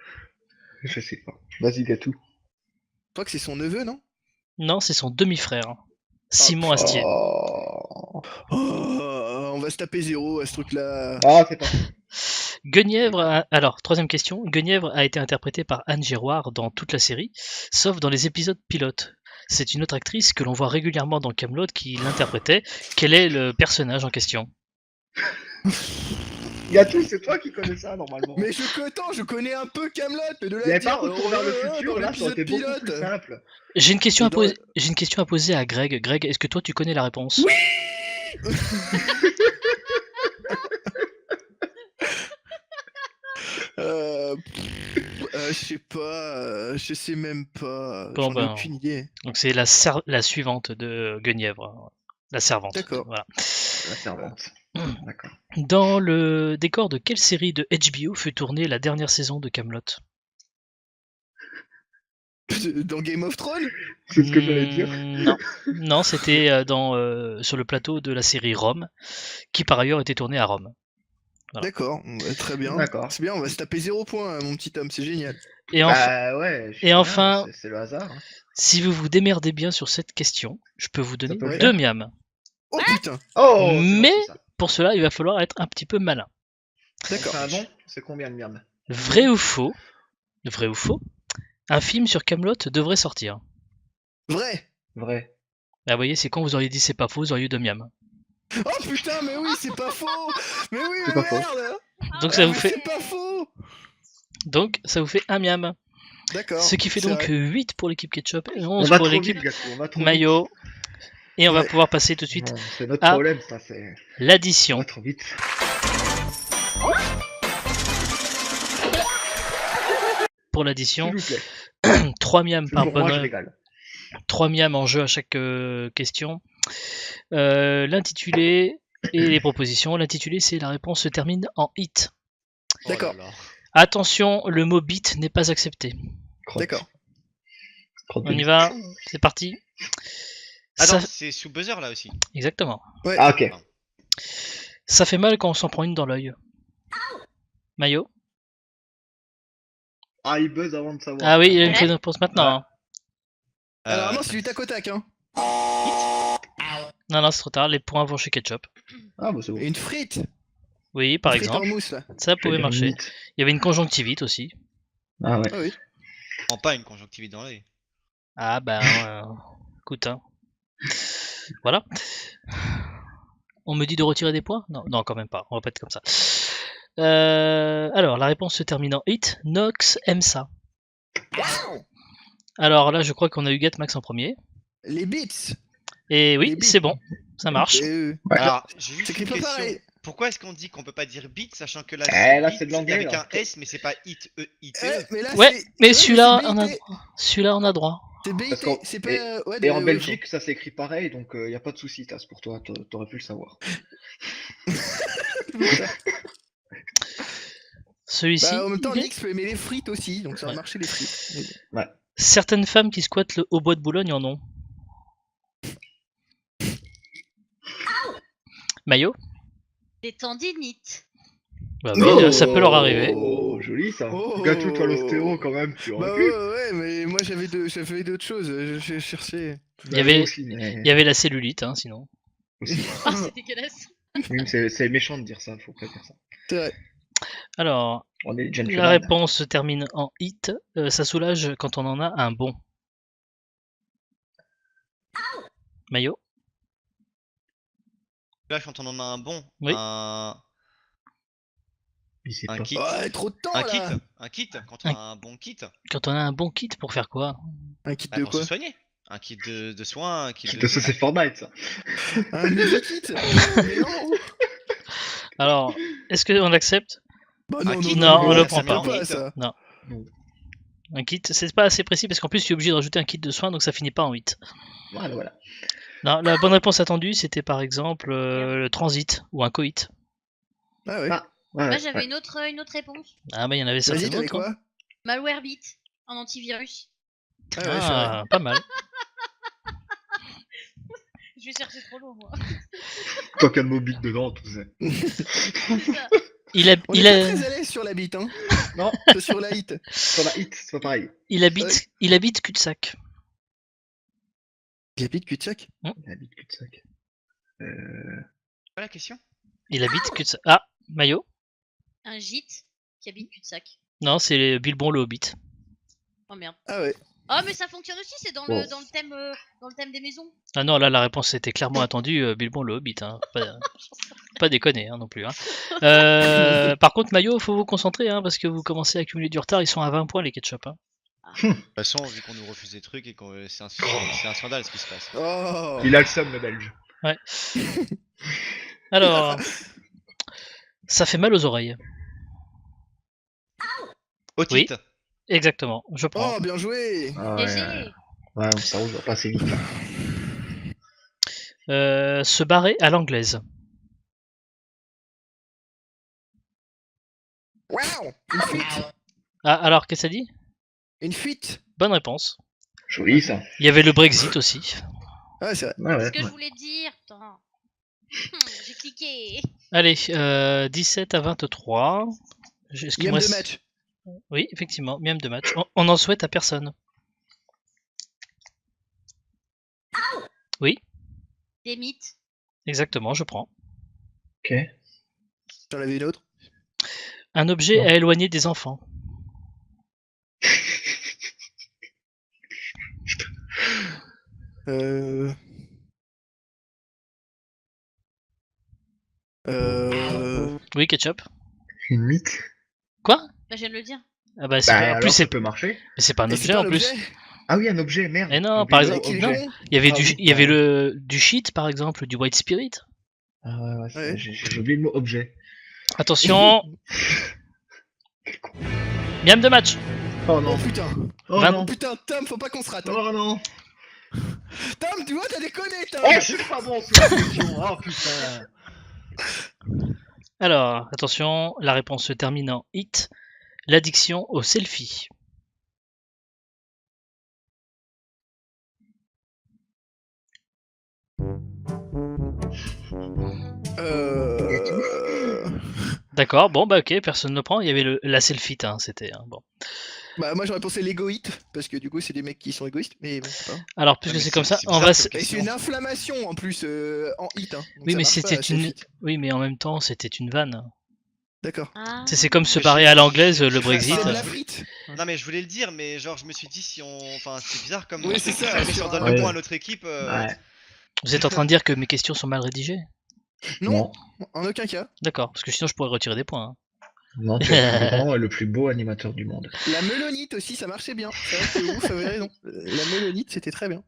Je sais pas. Vas-y, Gatou. Je crois que c'est son neveu, non? Non, c'est son demi-frère, Simon Astier. Oh, On va se taper 0 à ce truc-là. Ah, c'est pas. Alors, troisième question. Guenièvre a été interprétée par Anne Giroir dans toute la série, sauf dans les épisodes pilotes. C'est une autre actrice que l'on voit régulièrement dans Camelot qui l'interprétait. Quel est le personnage en question? Gatou, c'est toi qui connais ça, normalement. Mais je connais un peu Kaamelott, mais de Il là n'y à avait pas dire, Retour vers le dans futur, là, ça aurait été l'épisode beaucoup plus pilote. simple. J'ai une question Et dans- j'ai une question à poser à Greg. Greg, est-ce que toi tu connais la réponse? Je sais pas, je sais même pas, Bon, j'en ai ben, aucune idée. Donc c'est la suivante de Guenièvre, la servante. D'accord. Voilà. La servante. D'accord. Dans le décor de quelle série de HBO fut tournée la dernière saison de Camelot? Dans Game of Thrones? C'est ce que j'allais dire. Non, non, c'était sur le plateau de la série Rome, qui par ailleurs était tournée à Rome. Voilà. D'accord, très bien. D'accord. C'est bien, on va se taper 0 points, mon petit homme, c'est génial. Et enfin, Bah ouais. je sais et bien, enfin- c'est le hasard. hein. si vous vous démerdez bien sur cette question, je peux vous donner peut le 2 faire. miams. Oh putain, Oh c'est Mais- gentil, ça. Pour cela, il va falloir être un petit peu malin. d'accord. C'est un don. C'est combien de miam? Vrai ou faux? Un film sur Camelot devrait sortir. Vrai. Vrai. Bah, vous voyez, c'est quand vous auriez dit c'est pas faux, vous auriez eu 2 miams. Oh putain, mais oui, c'est pas faux. Mais oui, C'est mais pas faux. merde. Donc Ah, ça vous mais fait C'est pas faux. un miam. D'accord. Ce qui fait c'est donc vrai. 8 pour l'équipe Ketchup et On 11 va pour trop l'équipe vite, Gaku, on va trop Mayo. Et on va Ouais. pouvoir passer tout de vite. suite Non, c'est notre à problème, ça, c'est. On l'addition. va trop vite. Pour S'il l'addition, vous plaît. 3 miams par Pour moi, je bonne régale. 3 miams en jeu à chaque question. L'intitulé et les propositions. L'intitulé, c'est la réponse se termine en hit. Oh là D'accord. là. Attention, le mot bit n'est pas accepté. Crotte. D'accord. Crotte de On y bite. va, c'est parti. Attends, Ça- c'est sous buzzer là aussi. Exactement. Ouais. Ah, ok. Ça fait mal quand on s'en prend une dans l'œil. Mayo. Ah, il buzz avant de savoir. Ah oui, il y a une Ouais. réponse maintenant. Ouais. hein. Alors, vraiment, c'est du tac au tac, hein. Non, c'est trop tard. Les points vont chez Ketchup. Ah, bah c'est bon. Et une frite. Oui, par Une frite exemple. en mousse, là. Ça Je vais pouvait dire marcher. mythe. Il y avait une conjonctivite aussi. Ah ouais. Ah oui. Prends pas une conjonctivite dans l'œil. Ah bah, écoute, hein. Voilà. On me dit de retirer des points? Non, non, quand même pas. On va pas être comme ça. Alors, la réponse se termine en hit. Nox aime ça. Wow. Alors là, je crois qu'on a eu Gatmax en premier. Les beats. Et oui, Les beats. c'est bon. Ça marche. Ouais. Alors, j'ai juste C'est une écrit pas question. pareil. Pourquoi est-ce qu'on dit qu'on peut pas dire bit sachant que là Là, bit c'est de l'anglais, avec là. un S mais c'est pas it e it Eh, e. mais là, Ouais, c'est- mais ouais, celui-là, c'est on a BIT. celui-là, on a droit. C'est BIT, Parce qu'en- c'est pas. Ouais, Et en ouais, Belgique, ça s'écrit pareil, donc y a pas de souci, Tas, pour toi, t'aurais pu le savoir. Celui-ci, Bah, en même temps, il est- Nix peut aimer les frites aussi, donc ça va Ouais. marcher les frites. Mais- certaines femmes qui squattent le haut bois de Boulogne en ont. Mayo? Des tendinites. Bah oui, ça peut leur arriver. Oh, joli ça. Oh. Gâteau, toi, l'ostéo, quand même, tu aurais Bah pu. ouais, mais moi j'avais d'autres choses. Je cherchais. Il y avait- Aussi, mais... Il y avait la cellulite, hein, sinon. aussi. Ah, c'est dégueulasse. Oui, mais c'est méchant de dire ça, faut pas dire ça. C'est vrai. Alors, On est la gentlemen. réponse se termine en hit. Ça soulage quand on en a un bon. Mayo? Là quand on en a un bon, Oui. Il sait un pas. kit. Ouais, trop de temps Un là. kit, un kit, quand on a un bon kit, Quand on a un bon kit pour faire quoi? Un kit bah, de pour se quoi? soigner. Un kit de soins, un kit Ça, de... c'est Fortnite, ça. Un midi kit. Mais non. Alors, est-ce qu'on l'accepte? Bah Un kit, Non, on le ça prend met en pas. hit. ça. Un kit, c'est pas assez précis parce qu'en plus tu es obligé de rajouter un kit de soins donc ça finit pas en 8. Voilà. Non, la bonne réponse attendue c'était par exemple le transit ou un coït. Ah ouais. Ah. Ouais, Moi, ouais, j'avais ouais. une autre réponse. Ah bah il y en avait Vas-y, certainement t'avais d'autres. hein. quoi? Malwarebit en antivirus. Ah ouais, c'est vrai. Ah, pas mal. Je vais chercher trop loin, moi. Tant qu'il y a le mot bit dedans, tout ça. C'est ça. Il, a, On il, est pas a, très à l'aise sur la bite, hein. Non. Sur la hit. Sur la hit, c'est pas pareil. il habite cul-de-sac. Il habite cul-de-sac. Il habite cul-de-sac. Pas la question. Il habite cul-de-sac. Ah, Mayo? Un gîte qui habite cul-de-sac. Non, c'est Bilbon le Hobbit. Oh merde. Ah ouais. Oh, mais ça fonctionne aussi, c'est dans, Bon. dans le thème des maisons. Ah non, là la réponse était clairement attendue, Bilbon le Hobbit. Hein. Pas déconner hein, non plus. Hein. Par contre, Mayo, faut vous concentrer hein, parce que vous commencez à accumuler du retard. Ils sont à 20 points les ketchup. Hein. De toute façon, vu qu'on nous refuse des trucs et que c'est un scandale ce qui se passe. Oh. Il a le seum, le belge. Alors, ça fait mal aux oreilles. Au Oui. titre. Exactement, je prends. Oh, bien joué. Ah, GG. Ouais, ça roule pas assez vite. Là. Se barrer à l'anglaise. Waouh. Une fuite. Ah, alors, qu'est-ce que ça dit? Une fuite. Bonne réponse. Joli, ça. Il y avait le Brexit aussi. Ah, c'est vrai. Ouais, C'est ouais. ce que je voulais dire. Putain. J'ai cliqué. Allez, 17 à 23. Est-ce qu'il me Game de reste- match. Oui, effectivement, même de match. On en souhaite à personne. Des mythes. Exactement, je prends. Ok. J'en avais une autre. Un objet Non. à éloigner des enfants. Euh... Oui, ketchup. Une mythe. Quoi? Bah, je viens de le dire. Ah bah, c'est Bah, pas... en alors, plus, ça c'est peut marcher. c'est pas un Et c'est objet pas en un plus. objet. Ah oui, un objet, merde. Et non, J'ai par oublié exemple, Qu'il est l'objet. con. Il y avait Ah oui, il y avait pardon. du shit par exemple, du white spirit. Ah ouais, Ouais. j'ai oublié le mot objet. Attention, miam de match. Oh Oh non. putain. Oh 20. Oh non. putain, Tom, faut pas qu'on se rate. Hein. Oh non. Tom, tu vois, t'as déconné, Tom. Oh, je suis pas bon sur la question. Oh putain. Alors, attention, la réponse se termine en hit. L'addiction au selfie. D'accord, bon bah ok, personne ne prend. Il y avait la selfie, hein, c'était bon. Bah moi j'aurais pensé l'égoïte, parce que du coup c'est des mecs qui sont égoïstes, mais bon, c'est pas. Alors puisque mais c'est comme ça, c'est on bizarre va. comme Et c'est une inflammation en plus en hit. Hein. Donc Oui, ça mais marche c'était pas, une. selfie. Oui, mais en même temps, c'était une vanne. D'accord. Ah. C'est comme se Mais barrer je- à l'anglaise, le je- Brexit. C'est de Ah, la frite. Non mais je voulais le dire, mais genre je me suis dit si on... Enfin c'est bizarre comme... Oui, c'est ça, Jamais si sur on donne un- le Ouais. point à l'autre équipe... Ouais. Vous êtes en train de dire que mes questions sont mal rédigées? Non, en aucun cas. D'accord, parce que sinon je pourrais retirer des points. Hein. Non, tu es le plus grand et le plus beau animateur du monde. La melonite aussi, ça marchait bien. C'est vrai que vous avez raison. La melonite, c'était très bien.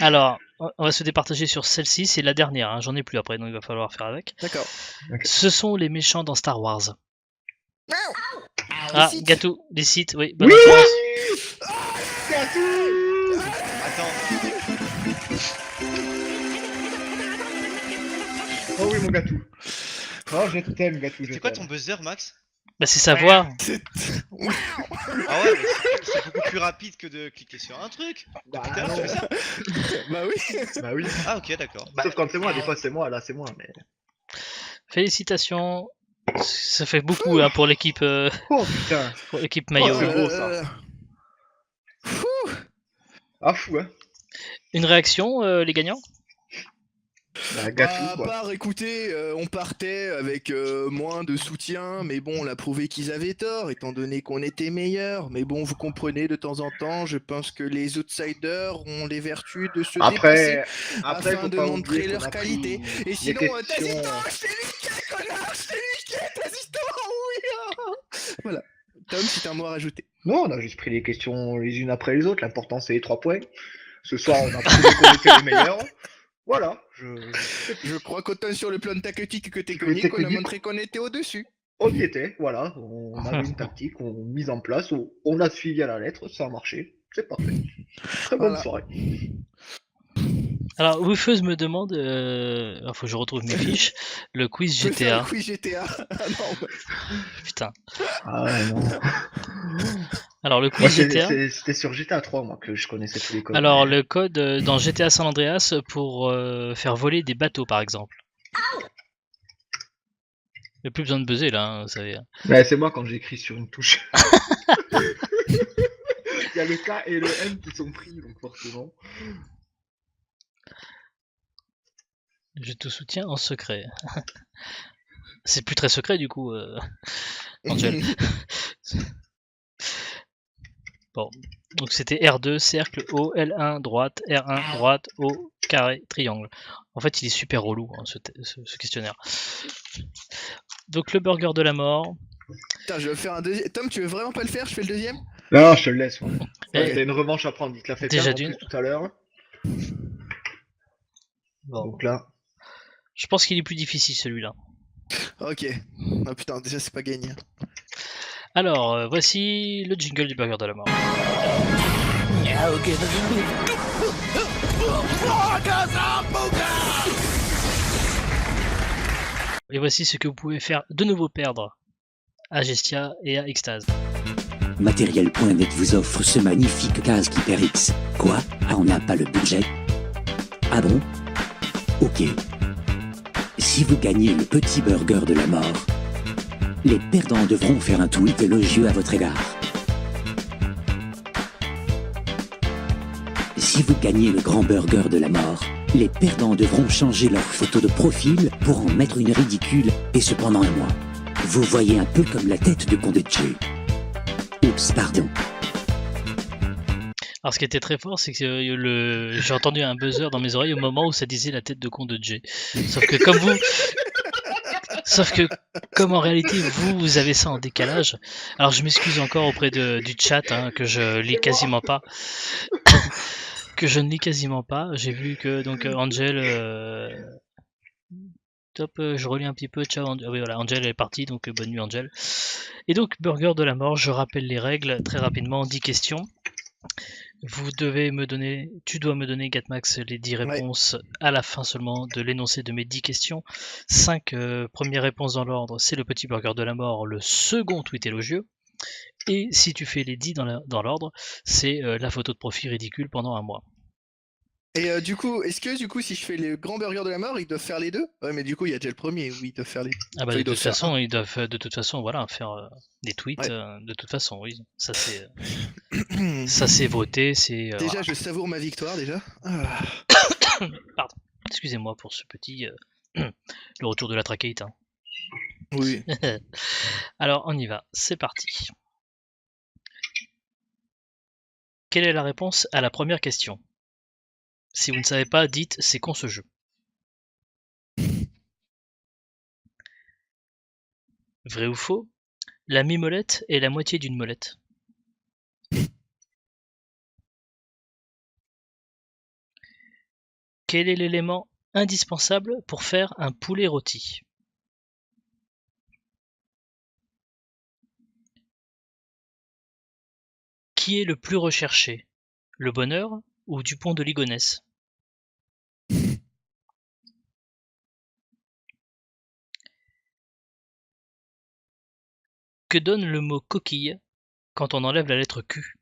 Alors, on va se départager sur celle-ci, c'est la dernière, hein, j'en ai plus après, donc il va falloir faire avec. D'accord. Ok. Ce sont les méchants dans Star Wars. Les Ah, Sith. Gatou, les Sith, oui, bonne Oui. réponse. Attends, Oh oui, mon Gatou. Oh, je t'aime, Gatou. je c'est quoi t'aime. ton buzzer Max? Bah c'est savoir. C'est- Ah ouais, mais c'est beaucoup plus rapide que de cliquer sur un truc. Bah, Putain, non. tu fais ça? Bah oui. Bah oui. Ah ok d'accord. Sauf quand c'est moi, des fois c'est moi, là c'est moi. Mais... Félicitations. Ça fait beaucoup hein, pour l'équipe Oh putain. maillot. c'est hein. beau, ça. Ah fou, hein. Une réaction, les gagnants? Bah, Gatou, Bah, à quoi. part, écoutez, on partait avec moins de soutien, mais bon, on a prouvé qu'ils avaient tort, étant donné qu'on était meilleurs. Mais bon, vous comprenez, de temps en temps, je pense que les outsiders ont les vertus de se dépasser Après, afin faut de pas montrer oublier qu'on leur a pris qualité. Et les sinon, questions- t'assistant, je t'ai niqué, connard, je t'ai niqué, t'assistant, oui hein. Voilà. Tom, si t'as un mot à rajouter. Non, on a juste pris les questions les unes après les autres. L'important, c'est les 3 points. Ce soir, on a prouvé qu'on était les meilleurs. Voilà. Je crois qu'autant sur le plan tactique que technique, technique. on a montré qu'on était au-dessus. On y était, voilà. On avait une tactique, on mise en place, on a suivi à la lettre, ça a marché. C'est parfait. Très bonne Voilà. soirée. Alors, Woofeuse me demande, faut que je retrouve mes fiches, le quiz Je peux faire GTA. le quiz GTA. Ah non, Putain. Ah ouais, non. Alors, le Moi, quiz GTA. c'était sur GTA 3, moi, que je connaissais tous les codes. Alors, mais- le code dans GTA San Andreas pour faire voler des bateaux, par exemple. Il n'y a plus besoin de buzzer là, hein, vous savez. Ouais, c'est moi quand j'écris sur une touche. Il y a le K et le M qui sont pris, donc forcément. Je te soutiens en secret. C'est plus très secret du coup, Angel. Bon, donc c'était R2, cercle, O, L1, droite, R1, droite, O, carré, triangle. En fait, il est super relou hein, ce questionnaire. Donc le burger de la mort. Putain, je vais faire un deuxième. Tom, tu veux vraiment pas le faire? Je fais le deuxième? Non, je te le laisse. Ouais. Eh, C'était une revanche à prendre. Il te l'a fait déjà perdre en d'une. plus tout à l'heure. Bon, Donc là, je pense qu'il est plus difficile celui-là. Ok. Ah putain, déjà c'est pas gagné. Alors, voici le jingle du burger de la mort. Et voici ce que vous pouvez faire de nouveau perdre à Gestia et à Extase. Matériel.net vous offre ce magnifique casque HyperX. Quoi? Ah, on n'a pas le budget? Ah bon? Ok. Si vous gagnez le petit burger de la mort, les perdants devront faire un tweet élogieux à votre égard. Si vous gagnez le grand burger de la mort, les perdants devront changer leur photo de profil pour en mettre une ridicule, et ce pendant un mois. Vous voyez un peu comme la tête de Condé. Oups, pardon. Alors ce qui était très fort, c'est que j'ai entendu un buzzer dans mes oreilles au moment où ça disait la tête de con de Jay. Sauf que comme vous... Sauf que, comme en réalité, vous avez ça en décalage, alors je m'excuse encore auprès du chat, hein, que je lis quasiment pas. Que je ne lis quasiment pas. J'ai vu que, donc, Angel... Top, je relis un petit peu. Ciao, oui, voilà, Angel est partie, donc bonne nuit, Angel. Et donc, Burger de la mort, je rappelle les règles très rapidement, 10 questions. Tu dois me donner, Gatmax, les 10 réponses à la fin seulement de l'énoncé de mes 10 questions. 5 premières réponses dans l'ordre, c'est le petit Burger de la mort, le second tweet élogieux. Et si tu fais les 10 dans l'ordre, c'est la photo de profil ridicule pendant un mois. Et du coup, est-ce que si je fais le grand burger de la mort, ils doivent faire les deux? Ouais, mais du coup, il y a déjà le premier où ils doivent faire les deux. Ah bah de toute façon, ils doivent de toute façon voilà, faire des tweets. De toute façon, oui. Ça c'est ça c'est voté, c'est. Déjà, Voilà. je savoure ma victoire déjà. Ah. Pardon. Excusez-moi pour ce petit le retour de la trachéite. Hein. Oui. Alors on y va, c'est parti. Quelle est la réponse à la première question? Si vous ne savez pas, dites c'est con ce jeu. Vrai ou faux? La mi-molette est la moitié d'une molette. Quel est l'élément indispensable pour faire un poulet rôti? Qui est le plus recherché? Le bonheur ou Dupont de Ligonnès? Que donne le mot coquille quand on enlève la lettre Q?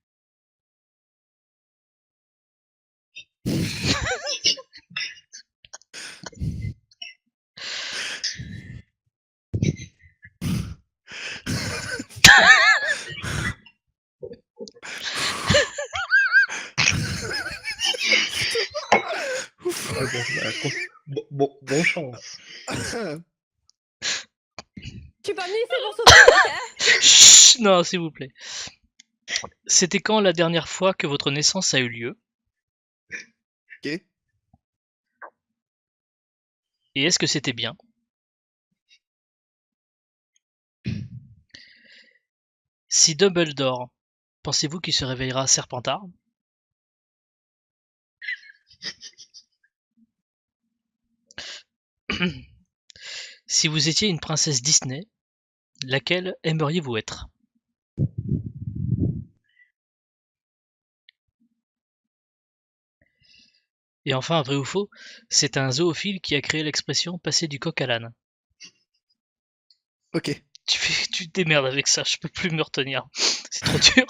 Bon chance. Tu vas me laisser pour sauver. Chut, non, s'il vous plaît. C'était quand la dernière fois que votre naissance a eu lieu? Ok. Et est-ce que c'était bien? Si Dumbledore, pensez-vous qu'il se réveillera Serpentard? Si vous étiez une princesse Disney, laquelle aimeriez-vous être? Et enfin, vrai ou faux, c'est un zoophile qui a créé l'expression passer du coq à l'âne. Ok. Tu te démerdes avec ça, je peux plus me retenir. C'est trop dur.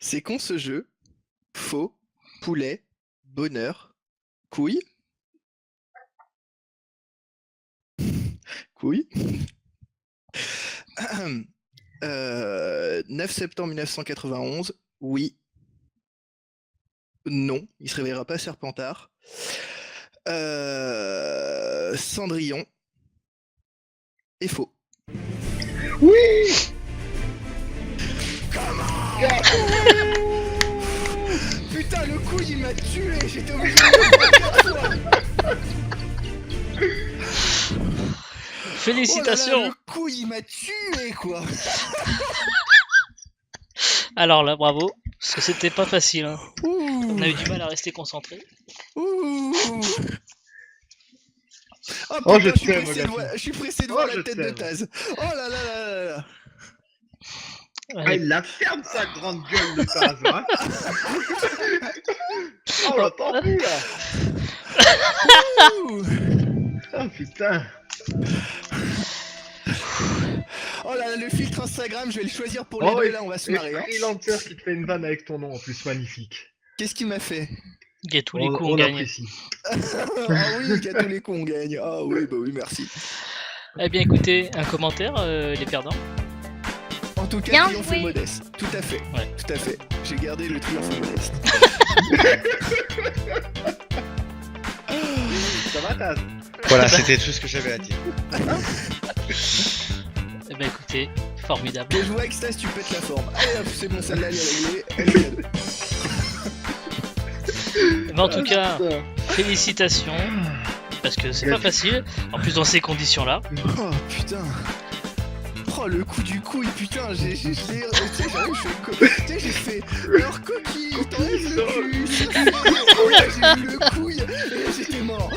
C'est con ce jeu. Faux. Poulet. Bonheur. Couille. Couille. 9 septembre 1991. Oui. Non, il se réveillera pas Serpentard. Cendrillon. Et faux. Oui. Putain, le couille il m'a tué. J'étais obligé de le Félicitations. Oh là là, le couille il m'a tué quoi. Alors là, bravo, parce que c'était pas facile. Hein. Ouh. On a eu du mal à rester concentré. Ouh. Oh, putain, je je suis pressé de voir la tête de Taz. Oh là là là là là. Ah, il la ferme sa grande gueule de Taz, hein. Oh, on l'entend plus là. Ouh. Oh putain. Oh là là, le filtre Instagram, je vais le choisir pour les deux, là on va se marrer. Hein. Freelancer qui te fait une vanne avec ton nom en plus, magnifique. Qu'est-ce qu'il m'a fait? Et tous les coups on gagne. Apprécie. Ah oui, qu'à tous les coups on gagne. Ah oui, bah oui, merci. Eh bien écoutez, un commentaire, les perdants. En tout cas, Bien triomphe joué. modeste. Tout à fait. Ouais. Tout à fait. J'ai gardé le triomphe modeste. Ça va, Taz? Voilà, c'était tout ce que j'avais à dire. Eh bien écoutez, formidable. Bien joué avec Stas, tu pètes la forme. Allez hop, c'est bon, celle-là elle est réglée. Elle est cadeau. Eh ben, en tout cas, Putain. félicitations. parce que c'est pas facile. En plus dans ces conditions-là. Oh putain. Oh le coup du couille, putain, j'ai fait leur coquille, t'enlèves le cul, c'est du oh là, j'ai eu le couille et j'étais mort.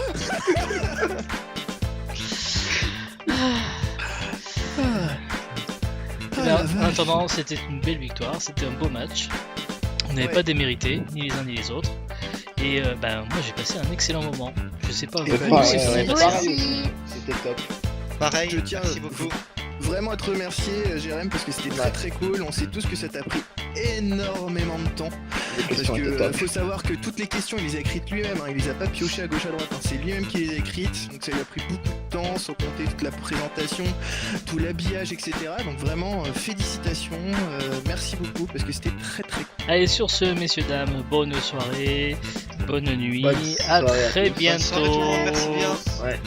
En attendant, c'était une belle victoire, c'était un beau match. On n'avait pas démérité, ni les uns ni les autres. Et moi j'ai passé un excellent moment. Je sais pas vous si vous en avez Moi passé. aussi. C'était top. Pareil, Je tiens merci beaucoup. vraiment à te remercier, Jérém, parce que c'était très très cool. On sait tous que ça t'a pris énormément de temps. Les Parce questions étaient que top. faut savoir que toutes les questions, il les a écrites lui-même, hein, il les a pas piochées à gauche à droite, hein, c'est lui-même qui les a écrites, donc ça lui a pris beaucoup de temps, sans compter toute la présentation, tout l'habillage, etc. Donc vraiment, félicitations, merci beaucoup, parce que c'était très très cool. Allez, sur ce, messieurs, dames, bonne soirée, bonne nuit, Bonne à soirée à très tous. Bonne soirée tout le monde, merci bien. Ouais.